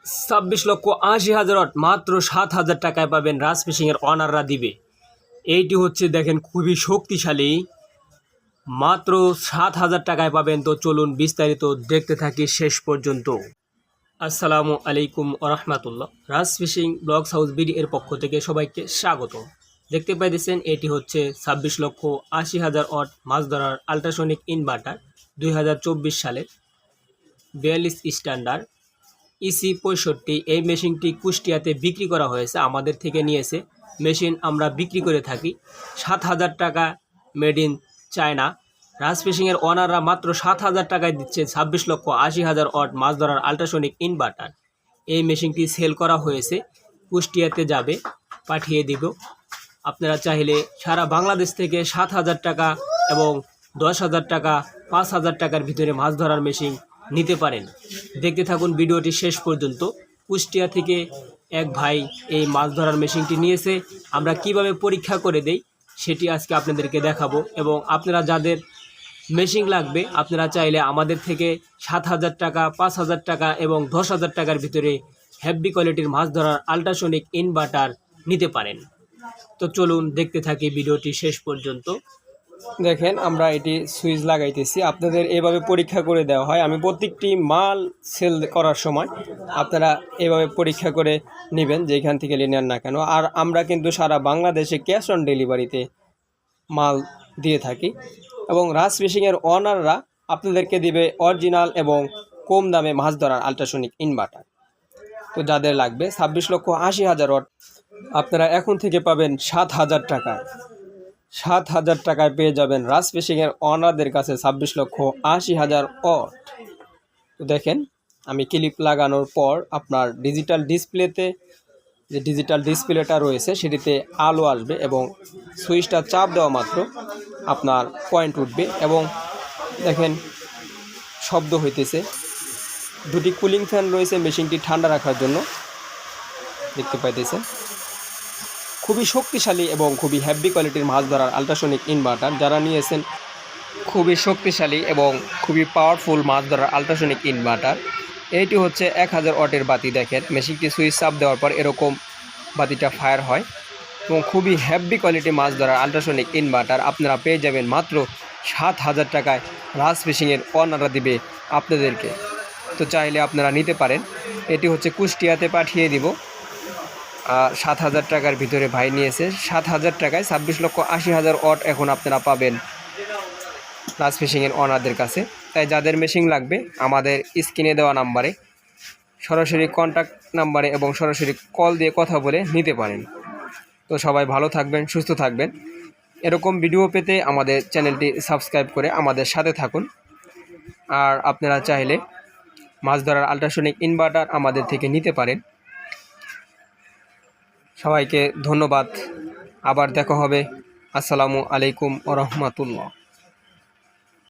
26,80,000 watt মাত্র 7,000 টাকায় পাবেন। রাজ ফিশিংয়ের অনাররা দিবে। এইটি হচ্ছে দেখেন খুবই শক্তিশালী, মাত্র 7,000 টাকায় পাবেন। তো চলুন বিস্তারিত দেখতে থাকি শেষ পর্যন্ত। আসসালামু আলাইকুম ওরহমাতুল্লাহ। রাজ ফিশিং ব্লগস হাউস বিডি এর পক্ষ থেকে সবাইকে স্বাগত। দেখতে পাইতেছেন এটি হচ্ছে 26,80,000 ওয়াট মাছ ধরার আল্ট্রাসনিক ইনভার্টার 2024 সালের 42 স্ট্যান্ডার্ড ইসি 65। এই মেশিনটি কুষ্টিয়াতে বিক্রি করা হয়েছে, আমাদের থেকে নিয়েছে। মেশিন আমরা বিক্রি করে থাকি 7,000 টাকা, মেড ইন চায়না। রাজ ফিশিংয়ের ওনাররা মাত্র 7,000 টাকায় দিচ্ছে 26,80,000 ওয়াট মাছ ধরার আল্ট্রাসনিক ইনভার্টার। এই মেশিনটি সেল করা হয়েছে, কুষ্টিয়াতে যাবে, পাঠিয়ে দিব। আপনারা চাইলে সারা বাংলাদেশ থেকে 7,000 টাকা এবং 10,000 টাকা, 5,000 টাকার ভিতরে মাছ ধরার মেশিন নিতে পারেন। দেখতে থাকুন ভিডিওটি শেষ পর্যন্ত। কুষ্টিয়া থেকে এক ভাই এই মাছ ধরার মেশিনটি নিয়েছে। আমরা কিভাবে পরীক্ষা করে দেই সেটি আজকে আপনাদেরকে দেখাবো। এবং আপনারা যাদের মেশিন লাগবে আপনারা চাইলে আমাদের থেকে 7,000 টাকা, 5,000 টাকা এবং 10,000 টাকার ভিতরে হেভি কোয়ালিটির মাছ ধরার আল্ট্রাসনিক ইনভার্টার নিতে পারেন। তো চলুন দেখতে থাকি ভিডিওটি শেষ পর্যন্ত। দেখেন আমরা এটি সুইচ লাগাইতেছি, আপনাদের এভাবে পরীক্ষা করে দেওয়া হয়। আমি প্রত্যেকটি মাল সেল করার সময় আপনারা এভাবে পরীক্ষা করে নেবেন, যেখান থেকে নেন না কেন। আর আমরা কিন্তু সারা বাংলাদেশে ক্যাশ অন ডেলিভারিতে মাল দিয়ে থাকি। এবং রাজ ফিশিংয়ের ওনাররা আপনাদেরকে দিবে অরিজিনাল এবং কম দামে মাছ ধরার আল্ট্রাসনিক ইনভার্টার। তো যাদের লাগবে 26,80,000 ওয়াট আপনারা এখন থেকে পাবেন 7,000 টাকায়। 7,000 টাকায় পেয়ে যাবেন রাজ ফিশিংয়ের ওনারদের কাছে 26,80,000 ওয়াট। তো দেখেন আমি ক্লিপ লাগানোর পর আপনার ডিজিটাল ডিসপ্লেতে, যে ডিজিটাল ডিসপ্লেটা রয়েছে সেটিতে আলো আসবে এবং সুইচটা চাপ দেওয়া মাত্র আপনার পয়েন্ট উঠবে। এবং দেখেন শব্দ হইতেছে। দুটি কুলিং ফ্যান রয়েছে মেশিনটি ঠান্ডা রাখার জন্য, দেখতে পাইতেছেন। খুবই শক্তিশালী এবং খুবই হেভি কোয়ালিটির মাছ ধরার আল্ট্রাসনিক ইনভার্টার যারা নিয়েছেন, খুবই শক্তিশালী এবং খুবই পাওয়ারফুল মাছ ধরার আল্ট্রাসনিক ইনভার্টার। এইটি হচ্ছে 1,000 ওয়াটের বাতি। দেখেন মেশিনটি সুইচ চাপ দেওয়ার পর এরকম বাতিটা ফায়ার হয় এবং খুবই হেভি কোয়ালিটি মাছ ধরার আল্ট্রাসনিক ইনভার্টার আপনারা পেয়ে যাবেন মাত্র 7,000 টাকায়। রাজ ফিশিংয়ের ওনাররা দিবে আপনাদেরকে। তো চাইলে আপনারা নিতে পারেন। এটি হচ্ছে কুষ্টিয়াতে পাঠিয়ে দিব। 7,000 টাকার ভিতরে ভাই নিয়েছে। 7,000 টাকায় 26,80,000 ওয়াট এখন আপনারা পাবেন রাজ ফিশিংয়ের ওনারদের কাছে। তাই যাদের মেশিন লাগবে আমাদের স্ক্রিনে দেওয়া নাম্বারে সরাসরি কন্ট্যাক্ট নাম্বারে এবং সরাসরি কল দিয়ে কথা বলে নিতে পারেন। তো সবাই ভালো থাকবেন, সুস্থ থাকবেন। এরকম ভিডিও পেতে আমাদের চ্যানেলটি সাবস্ক্রাইব করে আমাদের সাথে থাকুন। আর আপনারা চাইলে মাছ ধরার আল্ট্রাসনিক ইনভার্টার আমাদের থেকে নিতে পারেন। সবাইকে ধন্যবাদ। আবার দেখা হবে। আসসালামু আলাইকুম ওরহমাতুল্লাহ।